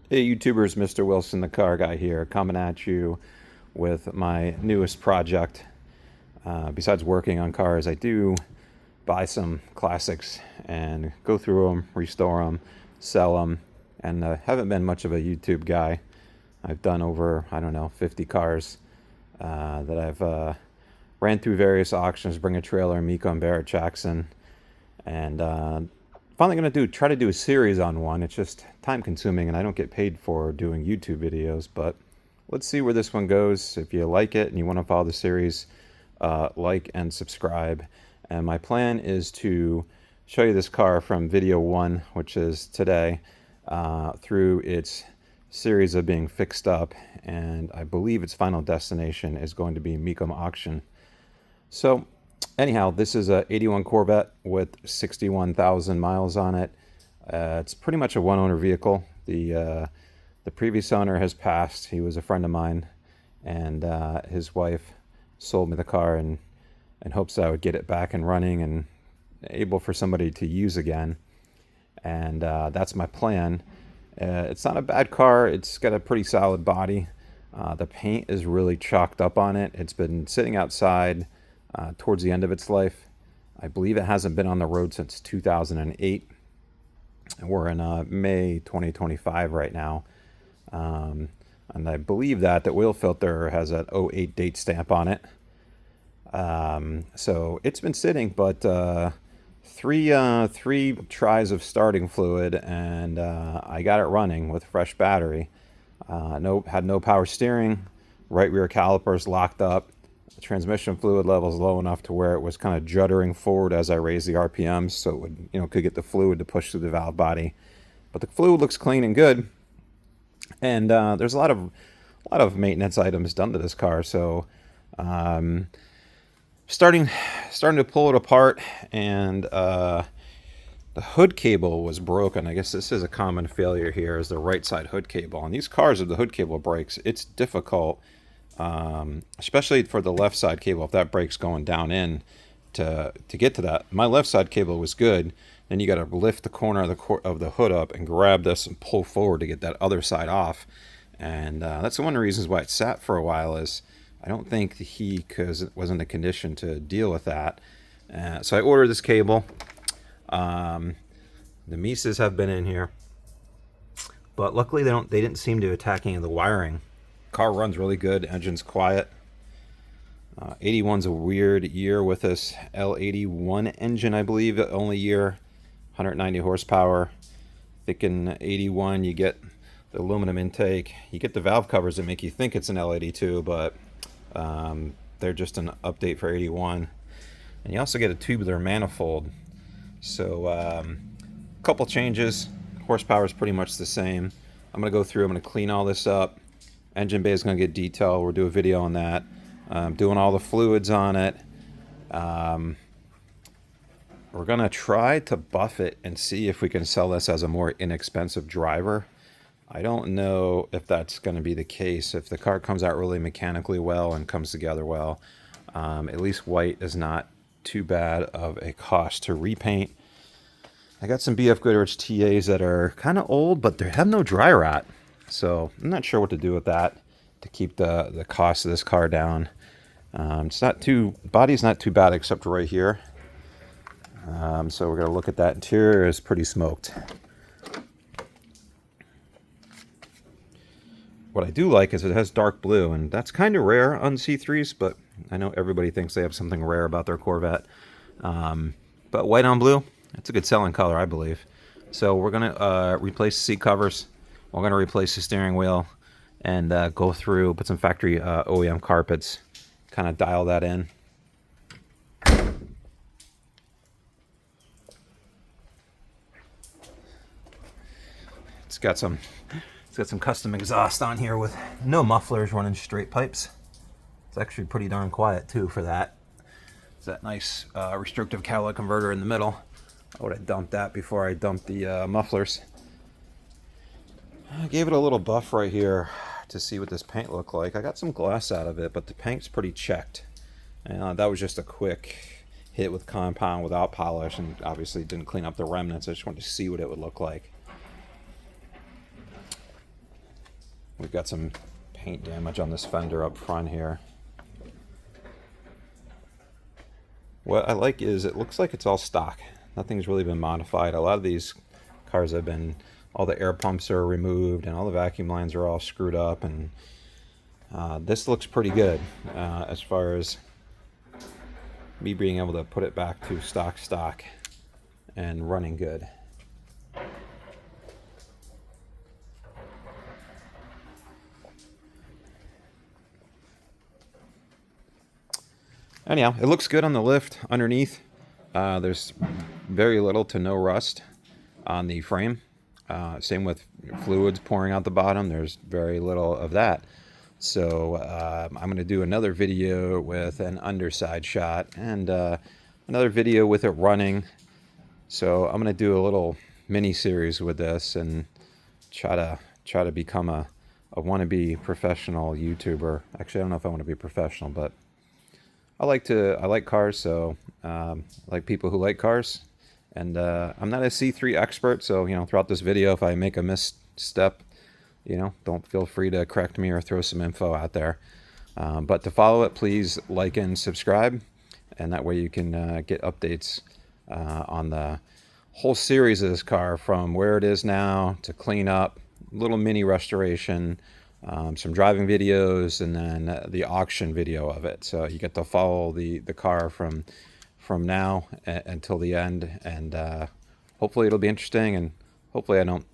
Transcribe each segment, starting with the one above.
Hey YouTubers, Mr. Wilson the Car Guy here, coming at you with my newest project. Besides working on cars, I do buy some classics and go through them, restore them, sell them, and haven't been much of a YouTube guy. I've done over, I don't know, 50 cars that I've ran through various auctions, Bring a Trailer, Miko and Barrett Jackson, and finally going to try to do a series on one. It's just time consuming and I don't get paid for doing YouTube videos, but let's see where this one goes. If you like it and you want to follow the series, like and subscribe. And my plan is to show you this car from video one, which is today, through its series of being fixed up, and I believe its final destination is going to be Mecum auction. So anyhow, this is a 81 Corvette with 61,000 miles on it. It's pretty much a one-owner vehicle. The previous owner has passed. He was a friend of mine, and his wife sold me the car in hopes that I would get it back and running and able for somebody to use again. And that's my plan. It's not a bad car. It's got a pretty solid body. The paint is really chalked up on it. It's been sitting outside towards the end of its life. I believe it hasn't been on the road since 2008. And we're in May 2025 right now. And I believe that oil filter has an '08 date stamp on it. So it's been sitting, but three tries of starting fluid, and I got it running with a fresh battery. Had no power steering, right rear calipers locked up. The transmission fluid level is low enough to where it was kind of juddering forward as I raised the RPMs, so it would, could get the fluid to push through the valve body. But the fluid looks clean and good, and there's a lot of maintenance items done to this car. So starting to pull it apart, and the hood cable was broken. I guess this is a common failure here, is the right side hood cable. And these cars, if the hood cable breaks, it's difficult, especially for the left side cable, if that breaks going down in to get to that. My left side cable was good. Then you got to lift the corner of the hood up and grab this and pull forward to get that other side off. And that's one of the reasons why it sat for a while, is I don't think he was in a condition to deal with that. So I ordered this cable. The Mises have been in here, but luckily they didn't seem to attack any of the wiring. Car runs really good. Engine's quiet. 81's a weird year with this L81 engine, I believe. Only year, 190 horsepower. I think in 81 you get the aluminum intake. You get the valve covers that make you think it's an L82, but they're just an update for 81. And you also get a tubular manifold. So a couple changes. Horsepower is pretty much the same. I'm going to go through, I'm going to clean all this up. Engine bay is going to get detailed. We'll do a video on that. Doing all the fluids on it. We're going to try to buff it and see if we can sell this as a more inexpensive driver. I don't know if that's going to be the case. If the car comes out really mechanically well and comes together well, at least white is not too bad of a cost to repaint. I got some BF Goodrich TAs that are kind of old, but they have no dry rot. So I'm not sure what to do with that to keep the cost of this car down. Body's not too bad except right here. So we're going to look at that. Interior is pretty smoked. What I do like is it has dark blue, and that's kind of rare on C3s, but I know everybody thinks they have something rare about their Corvette. But white on blue, that's a good selling color, I believe. So we're going to replace the seat covers. We're going to replace the steering wheel and go through, put some factory OEM carpets, kind of dial that in. It's got some custom exhaust on here with no mufflers, running straight pipes. It's actually pretty darn quiet too for that. It's that nice restrictive catalytic converter in the middle. I would have dumped that before I dumped the mufflers. I gave it a little buff right here to see what this paint looked like. I got some gloss out of it, but the paint's pretty checked. And that was just a quick hit with compound without polish, and obviously didn't clean up the remnants. I just wanted to see what it would look like. We've got some paint damage on this fender up front here. What I like is it looks like it's all stock. Nothing's really been modified. A lot of these cars have been, all the air pumps are removed and all the vacuum lines are all screwed up, and this looks pretty good as far as me being able to put it back to stock and running good. Anyhow, it looks good on the lift underneath. There's very little to no rust on the frame. Same with fluids pouring out the bottom. There's very little of that. So I'm going to do another video with an underside shot and another video with it running. So I'm going to do a little mini series with this and try to become a wannabe professional YouTuber. Actually, I don't know if I want to be professional, but I like cars, so I like people who like cars. And I'm not a C3 expert, so throughout this video, if I make a misstep, don't feel free to correct me or throw some info out there. But to follow it, please like and subscribe, and that way you can get updates on the whole series of this car, from where it is now to clean up, little mini restoration, some driving videos, and then the auction video of it. So you get to follow the car from now until the end, and hopefully it'll be interesting, and hopefully I don't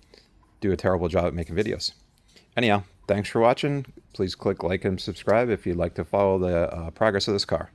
do a terrible job at making videos. Anyhow, thanks for watching. Please click like and subscribe if you'd like to follow the progress of this car.